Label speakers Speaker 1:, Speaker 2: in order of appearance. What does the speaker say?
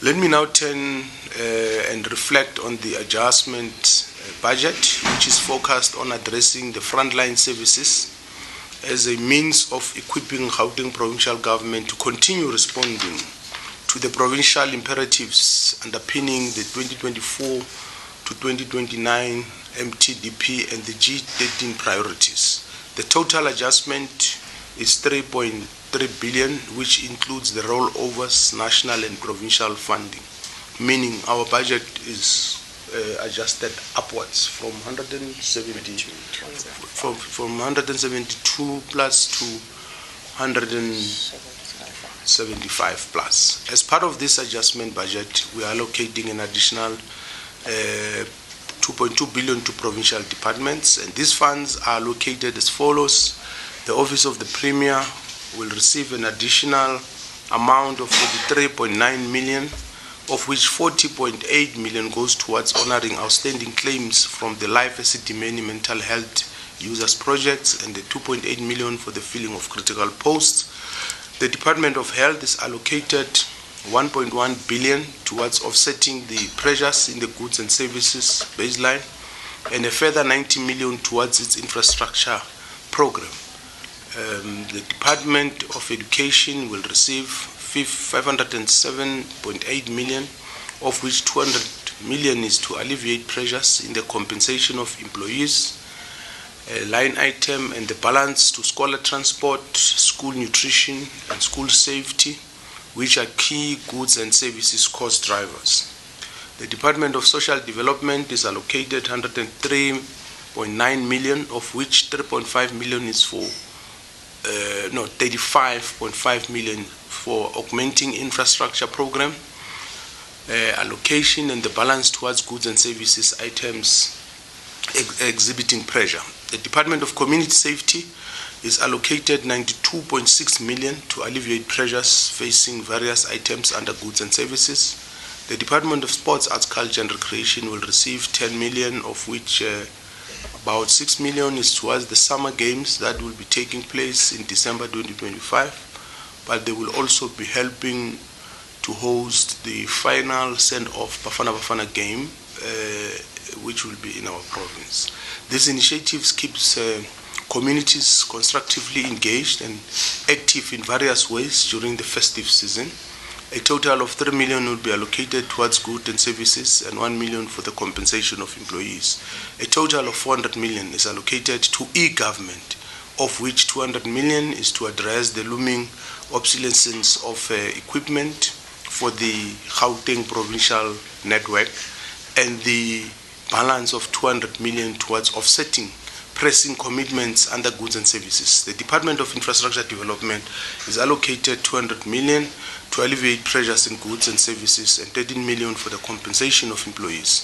Speaker 1: Let me now turn and reflect on the adjustment budget, which is focused on addressing the frontline services as a means of equipping Gauteng Provincial Government to continue responding to the provincial imperatives underpinning the 2024 to 2029 MTDP and the G13 priorities. The total adjustment is 3.3 billion, which includes the rollovers, national and provincial funding, meaning our budget is adjusted upwards from 172 plus to 175 plus. As part of this adjustment budget, we are allocating an additional 2.2 billion to provincial departments, and these funds are allocated as follows. The Office of the Premier will receive an additional amount of 43.9 million, of which 40.8 million goes towards honoring outstanding claims from the Life Asset Many mental health users projects, and the 2.8 million for the filling of critical posts. The Department of Health is allocated 1.1 billion towards offsetting the pressures in the goods and services baseline, and a further 90 million towards its infrastructure program. The Department of Education will receive 507.8 million, of which 200 million is to alleviate pressures in the compensation of employees, a line item, and the balance to scholar transport, school nutrition, and school safety, which are key goods and services cost drivers. The Department of Social Development is allocated 103.9 million, of which 3.5 million is for 35.5 million for augmenting infrastructure program allocation, and the balance towards goods and services items exhibiting pressure. The Department of Community Safety is allocated 92.6 million to alleviate pressures facing various items under goods and services. The Department of Sports, Arts, Culture and Recreation will receive 10 million, of which about 6 million is towards the summer games that will be taking place in December 2025, but they will also be helping to host the final send-off Bafana Bafana game, which will be in our province. These initiatives keeps communities constructively engaged and active in various ways during the festive season. A total of 3 million will be allocated towards goods and services and 1 million for the compensation of employees. A total of 400 million is allocated to e-government, of which 200 million is to address the looming obsolescence of equipment for the Gauteng Provincial Network, and the balance of 200 million towards offsetting pressing commitments under goods and services. The Department of Infrastructure Development is allocated 200 million to alleviate pressures in goods and services and 13 million for the compensation of employees.